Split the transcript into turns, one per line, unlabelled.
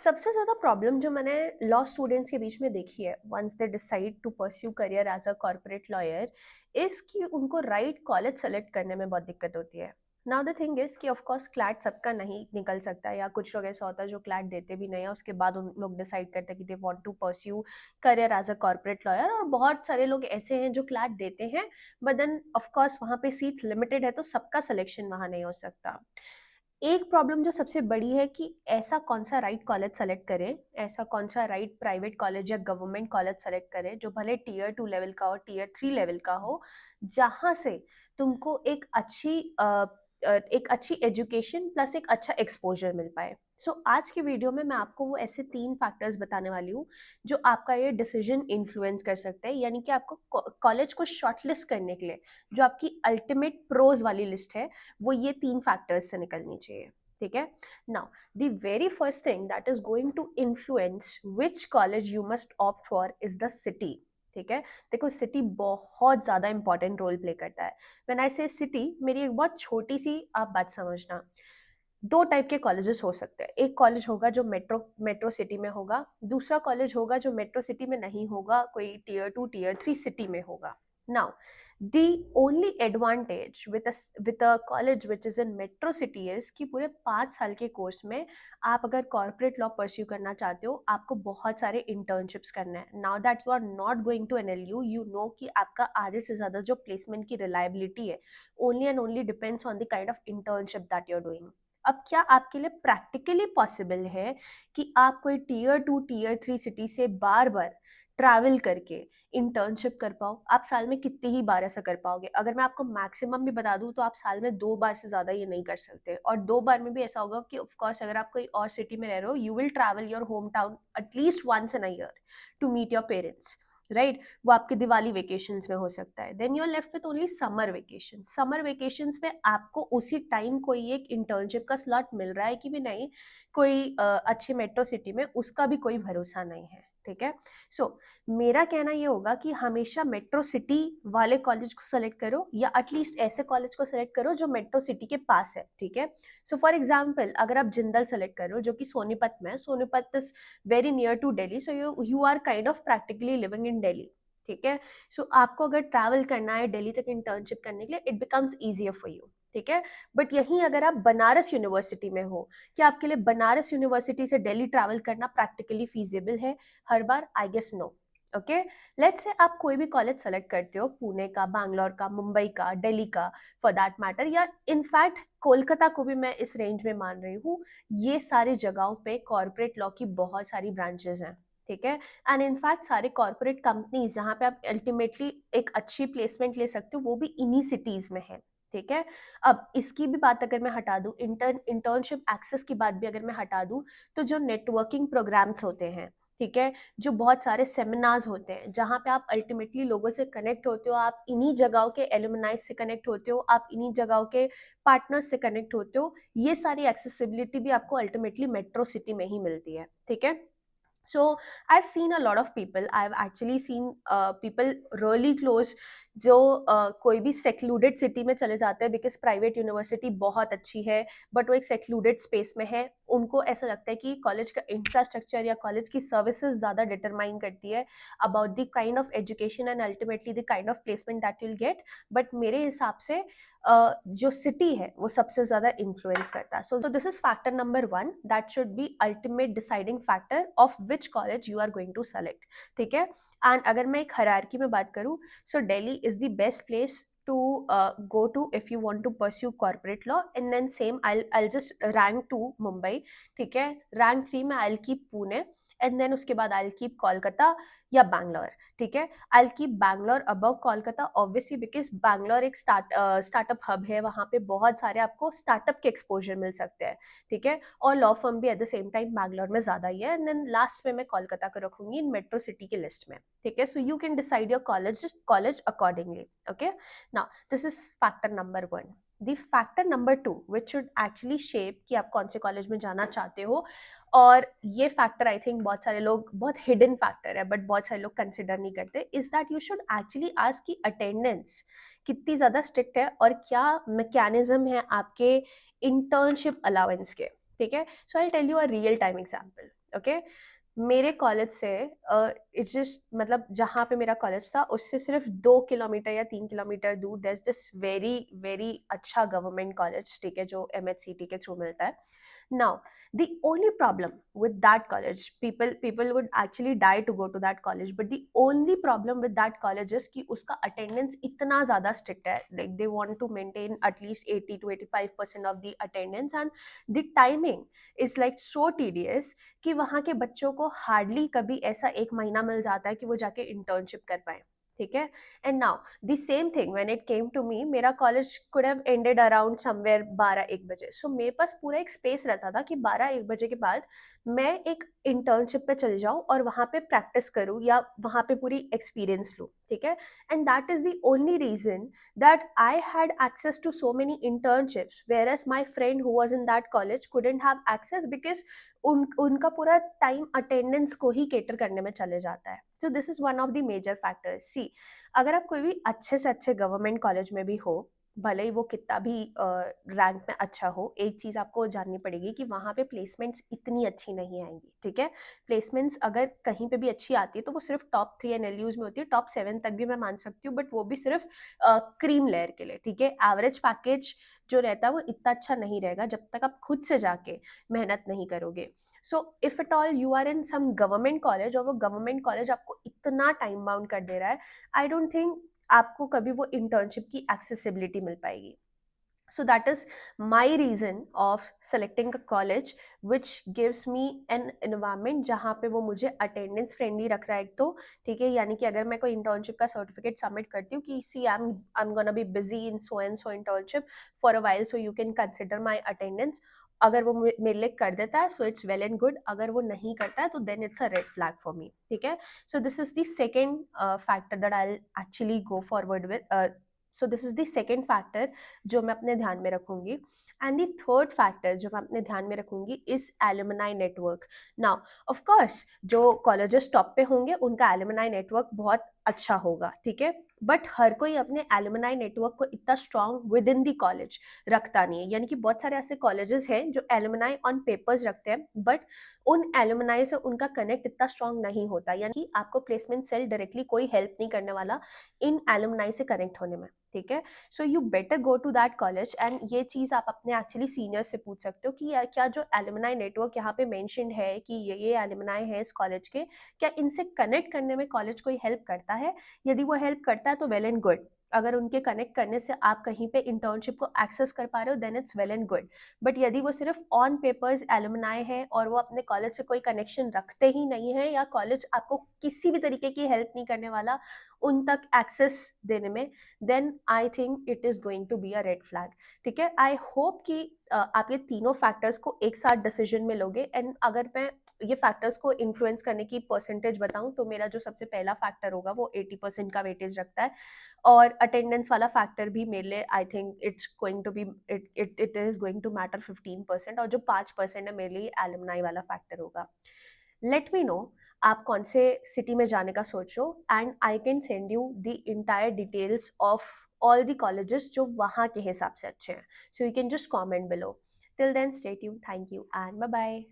सबसे ज़्यादा प्रॉब्लम जो मैंने लॉ स्टूडेंट्स के बीच में देखी है once they decide to pursue career as a corporate lawyer is कि उनको राइट कॉलेज सेलेक्ट करने में बहुत दिक्कत होती है। नाउ द थिंग इज़ कि ऑफ कोर्स क्लैट सबका नहीं निकल सकता है, या कुछ लोग ऐसा होता है जो क्लैट देते भी नहीं है, उसके बाद उन लोग डिसाइड करते हैं कि they want to pursue career as a corporate lawyer. और बहुत सारे लोग ऐसे हैं जो क्लैट देते हैं, बट देन ऑफ कोर्स वहाँ पे सीट्स लिमिटेड है तो सबका सिलेक्शन वहाँ नहीं हो सकता। एक प्रॉब्लम जो सबसे बड़ी है कि ऐसा कौन सा राइट कॉलेज सेलेक्ट करें, ऐसा कौन सा राइट प्राइवेट कॉलेज या गवर्नमेंट कॉलेज सेलेक्ट करें जो भले टीयर 2 लेवल का हो, टीयर 3 लेवल का हो, जहाँ से तुमको एक अच्छी एजुकेशन प्लस एक अच्छा एक्सपोजर मिल पाए। सो आज की वीडियो में मैं आपको वो ऐसे 3 फैक्टर्स बताने वाली हूँ जो आपका ये डिसीजन इन्फ्लुएंस कर सकते हैं, यानी कि आपको कॉलेज को शॉर्टलिस्ट करने के लिए जो आपकी अल्टीमेट प्रोज वाली लिस्ट है वो ये 3 फैक्टर्स से निकलनी चाहिए। ठीक है। Now the very first thing that is going to influence which college you must opt for is the city. ठीक है। देखो, सिटी बहुत ज्यादा इंपॉर्टेंट रोल प्ले करता है। व्हेन आई से सिटी, मेरी एक बहुत छोटी सी आप बात समझना। दो टाइप के कॉलेजेस हो सकते हैं। एक कॉलेज होगा जो मेट्रो मेट्रो सिटी में होगा, दूसरा कॉलेज होगा जो मेट्रो सिटी में नहीं होगा, कोई टीयर 2 टीयर 3 सिटी में होगा। Now the only advantage with a college which is in metro city is कि पूरे 5 साल के कोर्स में आप अगर कॉर्पोरेट लॉ परस्यू करना चाहते हो, आपको बहुत सारे इंटर्नशिप्स करना है। Now that you are not going to NLU, you know कि आपका आधे से ज़्यादा जो प्लेसमेंट की रिलायबिलिटी है only and only depends on the kind of internship that you are doing. अब क्या आपके लिए प्रैक्टिकली पॉसिबल है कि आप कोई टीयर 2 टीयर 3 सिटी से बार बार ट्रैवल करके इंटर्नशिप कर पाओ? आप साल में कितनी ही बार ऐसा कर पाओगे? अगर मैं आपको मैक्सिमम भी बता दूं तो आप साल में 2 बार से ज़्यादा ये नहीं कर सकते, और 2 बार में भी ऐसा होगा कि ऑफ कोर्स अगर आप कोई और सिटी में रह रहे हो, you will travel your home town at least once in a year to meet your parents, right? वो आपके दिवाली वेकेशंस में हो सकता है। Then you are left with only summer vacation. Summer vacations में आपको उसी टाइम कोई एक इंटर्नशिप का स्लॉट मिल रहा है कि भी नहीं, कोई अच्छी मेट्रो सिटी में, उसका भी कोई भरोसा नहीं है। ठीक है। सो मेरा कहना ये होगा कि हमेशा मेट्रो सिटी वाले कॉलेज को सेलेक्ट करो, या एटलीस्ट ऐसे कॉलेज को सेलेक्ट करो जो मेट्रो सिटी के पास है। ठीक है। सो फॉर एग्जाम्पल, अगर आप जिंदल सेलेक्ट करो जो कि सोनीपत में है, Sonipat is very near to Delhi, so you are kind of practically living in Delhi. ठीक है। सो आपको अगर ट्रैवल करना है दिल्ली तक इंटर्नशिप करने के लिए, it becomes easier for you. ठीक है। बट यहीं अगर आप बनारस यूनिवर्सिटी में हो, क्या आपके लिए बनारस यूनिवर्सिटी से दिल्ली ट्रैवल करना प्रैक्टिकली फीजिबल है हर बार? I guess no. Okay. Let's say आप कोई भी कॉलेज सेलेक्ट करते हो, पुणे का, बैंगलोर का, मुंबई का, दिल्ली का, फॉर दैट मैटर, या इनफैक्ट कोलकाता को भी मैं इस रेंज में मान रही हूँ। ये सारी जगहों पे कॉर्पोरेट लॉ की बहुत सारी ब्रांचेस हैं। ठीक है। एंड इनफैक्ट सारे कॉर्पोरेट कंपनीज जहाँ पे आप अल्टीमेटली एक अच्छी प्लेसमेंट ले सकते हो, वो भी इन्हीं सिटीज में है। ठीक है। अब इसकी भी बात अगर मैं हटा दूं, इंटर्नशिप एक्सेस की बात भी अगर मैं हटा दूं, तो जो नेटवर्किंग प्रोग्राम्स होते हैं, ठीक है, जो बहुत सारे सेमिनार्स होते हैं जहाँ पे आप अल्टीमेटली लोगों से कनेक्ट होते हो, आप इन्हीं जगहों के एलुमनाइज से कनेक्ट होते हो, आप इन्हीं जगहों के पार्टनर्स से कनेक्ट होते हो, ये सारी एक्सेसिबिलिटी भी आपको अल्टीमेटली मेट्रो सिटी में ही मिलती है। ठीक है। So I've seen a lot of people. I've actually seen people really close जो कोई भी सेक्लूडेड सिटी में चले जाते हैं, बिकॉज प्राइवेट यूनिवर्सिटी बहुत अच्छी है बट वो एक सेक्लूडेड स्पेस में है। उनको ऐसा लगता है कि कॉलेज का इंफ्रास्ट्रक्चर या कॉलेज की सर्विसेज ज़्यादा डिटरमाइन करती है about the kind of education and ultimately the kind of placement that you'll get. But मेरे हिसाब से जो सिटी है वो सबसे ज़्यादा इन्फ्लुएंस करता है। So this is factor number 1 that should be ultimate deciding factor of which college you are going to select. ठीक है। एंड अगर मैं एक हायरार्की में बात करूँ, so Delhi is the best place to go to if you want to pursue corporate law, and then same I'll just rank 2 Mumbai, ठीक है, rank 3 में I'll keep Pune, and then उसके बाद I'll keep कोलकाता या बैंगलोर। ठीक है। I'll keep Bangalore above Kolkata obviously because Bangalore एक startup hub है, वहाँ पे बहुत सारे आपको स्टार्टअप के एक्सपोजर मिल सकते हैं। ठीक है। और लॉ फर्म भी at the same time Bangalore में ज़्यादा ही है, एंड देन लास्ट में मैं कोलकाता को रखूंगी इन मेट्रो सिटी की लिस्ट में। ठीक है। So you can decide your college accordingly. Okay. Now this is factor number 1। The factor number 2 which should actually shape कि आप कौन से कॉलेज में जाना चाहते हो, और ये फैक्टर आई थिंक बहुत सारे लोग, बहुत हिडन फैक्टर है बट बहुत सारे लोग कंसिडर नहीं करते, is that you should actually ask की अटेंडेंस कितनी ज़्यादा स्ट्रिक्ट है और क्या मैकेनिज्म है आपके इंटर्नशिप अलाउंस के। ठीक है। So I tell you a real time example. Okay. मेरे कॉलेज से इट्स जस्ट मतलब जहाँ पे मेरा कॉलेज था उससे सिर्फ 2 किलोमीटर या 3 किलोमीटर दूर there is this very very अच्छा गवर्नमेंट कॉलेज, ठीक है, जो MHCT के थ्रू मिलता है। Now, the only problem with that college, people would actually die to go to that college, but the only problem with that college is कि उसका attendance इतना ज़्यादा strict है, like they want to maintain at least 80 to 85% of the attendance, and the timing is like so tedious कि वहाँ के बच्चों को हार्डली कभी ऐसा एक महीना मिल जाता है कि वो जाके इंटर्नशिप कर पाए, ठीक है। And now the same thing when it came to me, मेरा college could have ended around somewhere 12-1 बजे, सो मेरे पास पूरा एक स्पेस रहता था कि 12-1 बजे के बाद मैं एक इंटर्नशिप पे चले जाऊँ और वहाँ पे प्रैक्टिस करूँ या वहाँ पे पूरी एक्सपीरियंस लूँ, ठीक है। And that is the only reason that I had access to so many internships, whereas my friend who was in that college couldn't have access because उनका पूरा टाइम अटेंडेंस को ही केटर करने में चले जाता है। So this is one of the major factors. See, अगर आप कोई भी अच्छे से अच्छे गवर्नमेंट कॉलेज में भी हो, भले ही वो कितना भी रैंक में अच्छा हो, एक चीज़ आपको जाननी पड़ेगी कि वहाँ पे प्लेसमेंट्स इतनी अच्छी नहीं आएंगी, ठीक है। प्लेसमेंट्स अगर कहीं पे भी अच्छी आती है तो वो सिर्फ टॉप 3 NLUs में होती है, टॉप 7 तक भी मैं मान सकती हूँ, बट वो भी सिर्फ क्रीम लेयर के लिए, ठीक है। एवरेज पैकेज जो रहता है वो इतना अच्छा नहीं रहेगा जब तक आप खुद से जाके मेहनत नहीं करोगे। So if at all you are in some government college और वो गवर्नमेंट कॉलेज आपको इतना टाइम बाउंड कर दे रहा है, आई डोंट थिंक आपको कभी वो इंटर्नशिप की एक्सेसिबिलिटी मिल पाएगी। So that is my reason of selecting a college which gives me an environment जहाँ पे वो मुझे अटेंडेंस फ्रेंडली रख रहा है, एक तो ठीक है, यानी कि अगर मैं कोई इंटर्नशिप का सर्टिफिकेट सबमिट करती हूँ कि see I am gonna be busy in so and so internship for a while, so you can consider my attendance, अगर वो मेरे लिए कर देता है so it's well and good, अगर वो नहीं करता है तो then it's a red flag for me, ठीक है। So this is the second factor that I actually go forward with, so this is the second factor जो मैं अपने ध्यान में रखूंगी। एंड द थर्ड फैक्टर जो मैं अपने ध्यान में रखूंगी is alumni network. Now of course जो कॉलेजेस टॉप पे होंगे उनका एलुमनाई नेटवर्क बहुत अच्छा होगा, ठीक है, बट हर कोई अपने एलुमनाई नेटवर्क को इतना strong with in the college रखता नहीं है, यानी कि बहुत सारे ऐसे कॉलेजेस हैं जो एलुमनाई ऑन पेपर्स रखते हैं बट उन एलुमनाई से उनका कनेक्ट इतना स्ट्रॉन्ग नहीं होता, यानी कि आपको प्लेसमेंट सेल डायरेक्टली कोई हेल्प नहीं करने वाला इन एलुमनाई से कनेक्ट होने में, ठीक है। So you better go to that college, and ये चीज़ आप अपने एक्चुअली सीनियर से पूछ सकते हो कि क्या जो एलुमनाई नेटवर्क यहाँ पे मेंशन्ड है कि ये एलुमनाई है इस कॉलेज के, क्या इनसे कनेक्ट करने में कॉलेज कोई हेल्प करता है। यदि वो हेल्प करता है तो वेल एंड गुड, अगर उनके कनेक्ट करने से आप कहीं पे इंटर्नशिप को एक्सेस कर पा रहे हो then it's well and good, but यदि वो सिर्फ ऑन पेपर्स एलुमनाई है और वो अपने कॉलेज से कोई कनेक्शन रखते ही नहीं है या कॉलेज आपको किसी भी तरीके की हेल्प नहीं करने वाला उन तक एक्सेस देने में, then I think it is going to be a red flag, ठीक है। आई होप कि आप ये तीनों फैक्टर्स को एक साथ डिसीजन में लोगे। एंड अगर मैं ये फैक्टर्स को इन्फ्लुएंस करने की परसेंटेज बताऊं तो मेरा जो सबसे पहला फैक्टर होगा वो 80% का वेटेज रखता है, और अटेंडेंस वाला फैक्टर भी मेरे लिए I think it's going to be it is going to matter 15%, और जो 5% है मेरे लिए एलुमनाई वाला फैक्टर होगा। लेट मी नो आप कौन से सिटी में जाने का सोचो, and I can send you the entire details of all the colleges जो वहाँ के हिसाब से अच्छे हैं, so you can just comment below. Till then stay tuned, thank you and bye bye.